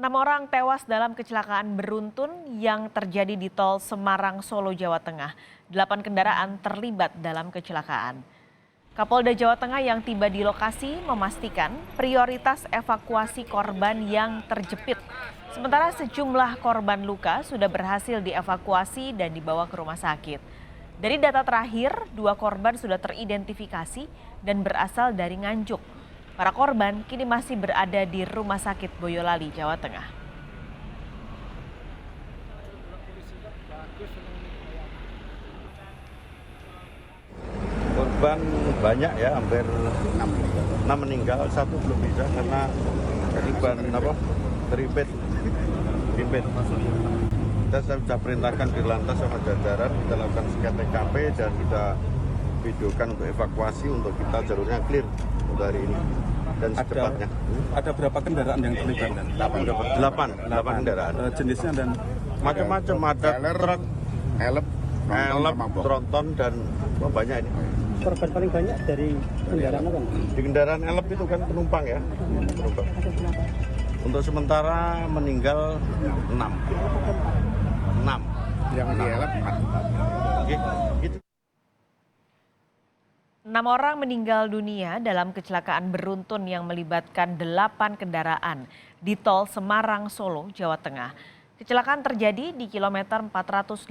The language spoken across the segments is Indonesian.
6 orang tewas dalam kecelakaan beruntun yang terjadi di tol Semarang, Solo, Jawa Tengah. 8 kendaraan terlibat dalam kecelakaan. Kapolda Jawa Tengah yang tiba di lokasi memastikan prioritas evakuasi korban yang terjepit. Sementara sejumlah korban luka sudah berhasil dievakuasi dan dibawa ke rumah sakit. Dari data terakhir, 2 korban sudah teridentifikasi dan berasal dari Nganjuk. Para korban kini masih berada di Rumah Sakit Boyolali, Jawa Tengah. Korban banyak ya, hampir 6 meninggal, 1 belum bisa karena terlibat. Kita sudah perintahkan di lantas sama jajaran, kita lakukan scan TKP dan kita videokan untuk evakuasi untuk kita jalurnya clear untuk hari ini dan secepatnya. Ada berapa kendaraan yang terlibat? 8 kendaraan. Jenisnya dan Macam-macam, ada truk, elep, tronton dan banyak ini. Korban paling banyak dari kendaraan apa? Di kendaraan elep itu kan penumpang ya. Penumpang. Untuk sementara meninggal 6. Yang di elep 4. Gitu. 6 orang meninggal dunia dalam kecelakaan beruntun yang melibatkan 8 kendaraan di tol Semarang, Solo, Jawa Tengah. Kecelakaan terjadi di kilometer 487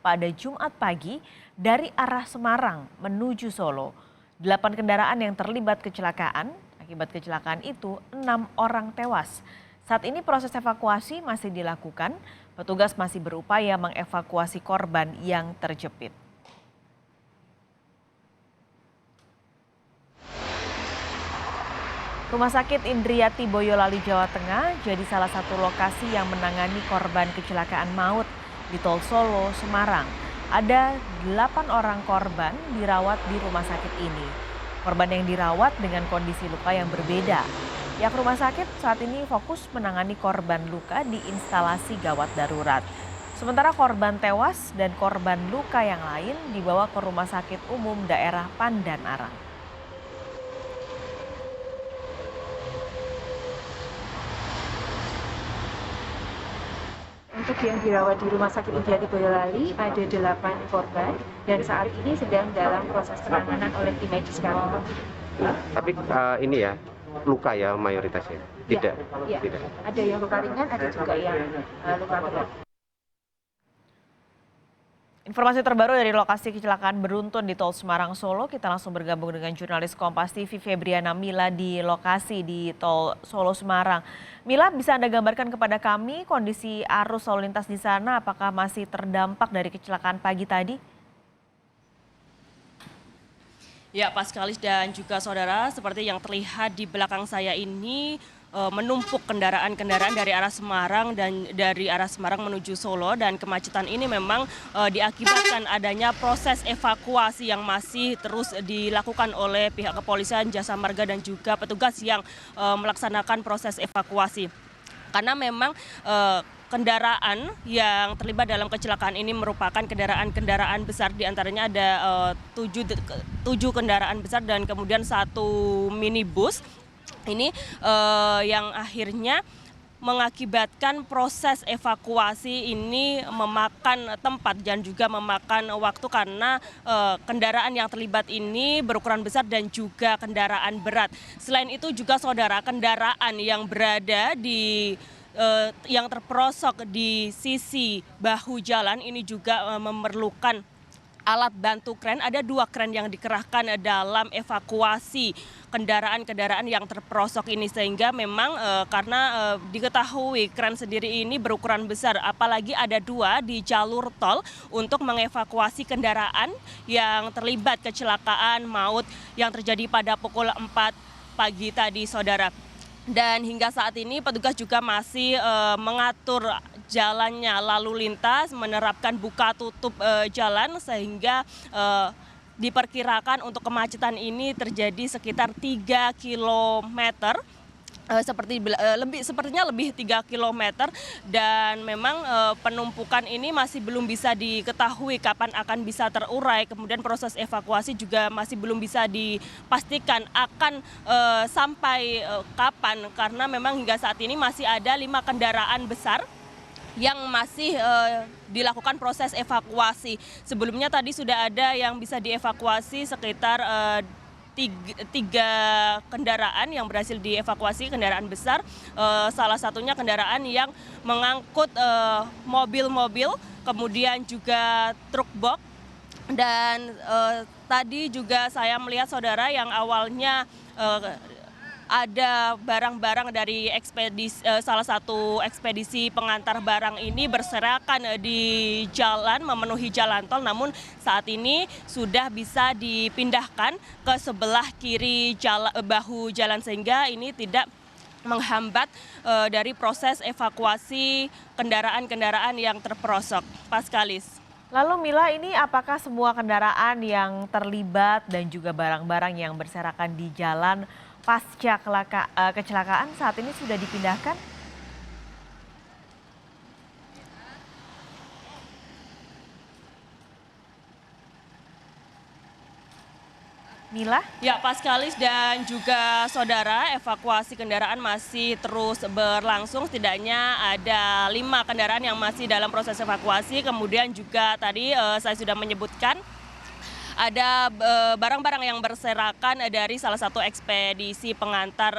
pada Jumat pagi dari arah Semarang menuju Solo. 8 kendaraan yang terlibat kecelakaan, akibat kecelakaan itu 6 orang tewas. Saat ini proses evakuasi masih dilakukan, petugas masih berupaya mengevakuasi korban yang terjepit. Rumah Sakit Indriati Boyolali, Jawa Tengah jadi salah satu lokasi yang menangani korban kecelakaan maut di tol Solo, Semarang. Ada 8 orang korban dirawat di rumah sakit ini. Korban yang dirawat dengan kondisi luka yang berbeda. Pihak rumah sakit saat ini fokus menangani korban luka di instalasi gawat darurat. Sementara korban tewas dan korban luka yang lain dibawa ke Rumah Sakit Umum Daerah Pandan Arang. Untuk yang dirawat di Rumah Sakit Indriati Boyolali ada 8 korban dan saat ini sedang dalam proses penanganan oleh tim medis kami. Tapi ini ya luka ya mayoritasnya? Tidak? Ya, Tidak. ada yang luka ringan, ada juga yang luka berat. Informasi terbaru dari lokasi kecelakaan beruntun di tol Semarang, Solo. Kita langsung bergabung dengan jurnalis Kompas TV Febriana Mila di lokasi di tol Solo Semarang. Mila, bisa Anda gambarkan kepada kami kondisi arus lalu lintas di sana? Apakah masih terdampak dari kecelakaan pagi tadi? Ya, Paskalis dan juga saudara, seperti yang terlihat di belakang saya ini menumpuk kendaraan-kendaraan dari arah Semarang dan dari arah Semarang menuju Solo, dan kemacetan ini memang diakibatkan adanya proses evakuasi yang masih terus dilakukan oleh pihak kepolisian, jasa marga dan juga petugas yang melaksanakan proses evakuasi. Karena memang kendaraan yang terlibat dalam kecelakaan ini merupakan kendaraan-kendaraan besar, diantaranya ada 7 kendaraan besar dan kemudian 1 minibus. Ini yang akhirnya mengakibatkan proses evakuasi ini memakan tempat dan juga memakan waktu karena kendaraan yang terlibat ini berukuran besar dan juga kendaraan berat. Selain itu juga saudara, kendaraan yang berada di yang terperosok di sisi bahu jalan ini juga memerlukan alat bantu kren. Ada 2 kren yang dikerahkan dalam evakuasi kendaraan-kendaraan yang terperosok ini, sehingga memang karena diketahui kren sendiri ini berukuran besar, apalagi ada 2 di jalur tol untuk mengevakuasi kendaraan yang terlibat kecelakaan maut yang terjadi pada pukul 4 pagi tadi, saudara. Dan hingga saat ini petugas juga masih mengatur jalannya lalu lintas, menerapkan buka tutup jalan sehingga diperkirakan untuk kemacetan ini terjadi sekitar 3 km sepertinya lebih 3 km, dan memang penumpukan ini masih belum bisa diketahui kapan akan bisa terurai. Kemudian proses evakuasi juga masih belum bisa dipastikan akan sampai kapan, karena memang hingga saat ini masih ada 5 kendaraan besar yang masih dilakukan proses evakuasi. Sebelumnya tadi sudah ada yang bisa dievakuasi sekitar tiga kendaraan yang berhasil dievakuasi, kendaraan besar. Salah satunya kendaraan yang mengangkut mobil-mobil, kemudian juga truk box. Dan tadi juga saya melihat saudara yang awalnya ada barang-barang dari salah satu ekspedisi pengantar barang ini berserakan di jalan, memenuhi jalan tol, namun saat ini sudah bisa dipindahkan ke sebelah kiri bahu jalan, sehingga ini tidak menghambat dari proses evakuasi kendaraan-kendaraan yang terperosok. Paskalis. Lalu Mila, ini apakah semua kendaraan yang terlibat dan juga barang-barang yang berserakan di jalan pasca kecelakaan saat ini sudah dipindahkan? Mila? Ya, Paskalis dan juga saudara, evakuasi kendaraan masih terus berlangsung. Setidaknya ada 5 kendaraan yang masih dalam proses evakuasi. Kemudian juga tadi saya sudah menyebutkan ada barang-barang yang berserakan dari salah satu ekspedisi pengantar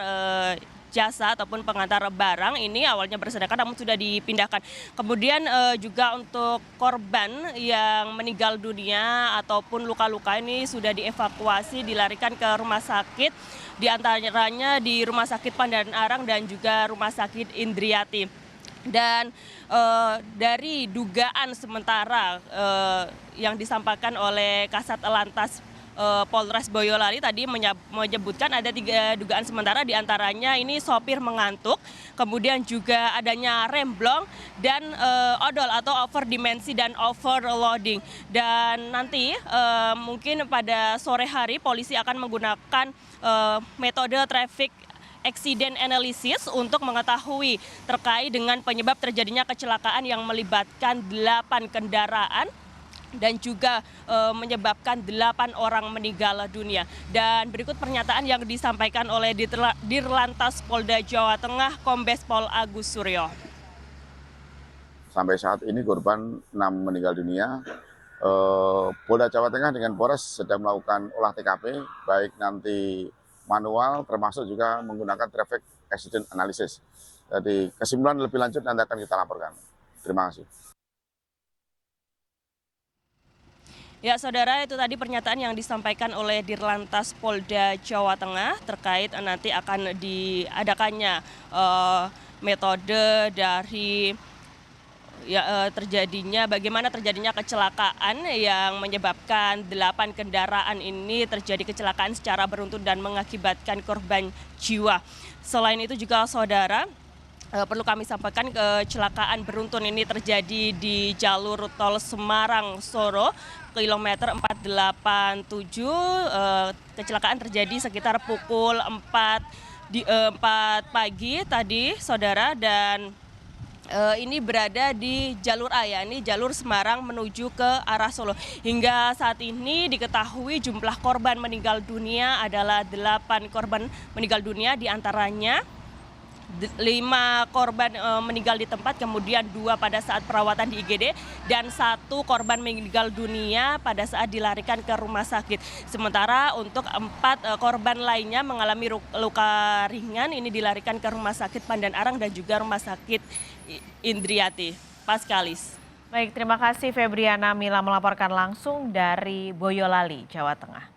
jasa ataupun pengantar barang. Ini awalnya berserakan namun sudah dipindahkan. Kemudian juga untuk korban yang meninggal dunia ataupun luka-luka ini sudah dievakuasi, dilarikan ke rumah sakit, di antaranya di Rumah Sakit Pandan Arang dan juga Rumah Sakit Indriati. Dan dari dugaan sementara yang disampaikan oleh Kasat Lantas Polres Boyolali tadi menyebutkan ada 3 dugaan sementara, diantaranya ini sopir mengantuk, kemudian juga adanya remblong dan odol atau overdimensi dan overloading. Dan nanti mungkin pada sore hari polisi akan menggunakan metode traffic accident analysis untuk mengetahui terkait dengan penyebab terjadinya kecelakaan yang melibatkan 8 kendaraan dan juga menyebabkan 8 orang meninggal dunia. Dan berikut pernyataan yang disampaikan oleh Dirlantas Polda Jawa Tengah, Kombes Pol Agus Suryo. Sampai saat ini korban 6 meninggal dunia. Polda Jawa Tengah dengan Polres sedang melakukan olah TKP, baik nanti manual termasuk juga menggunakan traffic accident analysis. Jadi kesimpulan lebih lanjut nanti akan kita laporkan. Terima kasih. Ya saudara, itu tadi pernyataan yang disampaikan oleh Dirlantas Polda Jawa Tengah terkait nanti akan diadakannya metode dari bagaimana terjadinya kecelakaan yang menyebabkan 8 kendaraan ini terjadi kecelakaan secara beruntun dan mengakibatkan korban jiwa. Selain itu juga saudara, perlu kami sampaikan kecelakaan beruntun ini terjadi di jalur tol Semarang Solo kilometer 487. Kecelakaan terjadi sekitar pukul 4 pagi tadi saudara, dan ini berada di jalur A, yakni jalur Semarang menuju ke arah Solo. Hingga saat ini diketahui jumlah korban meninggal dunia adalah 8 korban meninggal dunia, diantaranya 5 korban meninggal di tempat, kemudian 2 pada saat perawatan di IGD, dan 1 korban meninggal dunia pada saat dilarikan ke rumah sakit. Sementara untuk 4 korban lainnya mengalami luka ringan, ini dilarikan ke Rumah Sakit Pandan Arang dan juga Rumah Sakit Indriati. Paskalis. Baik, terima kasih Febriana Mila melaporkan langsung dari Boyolali, Jawa Tengah.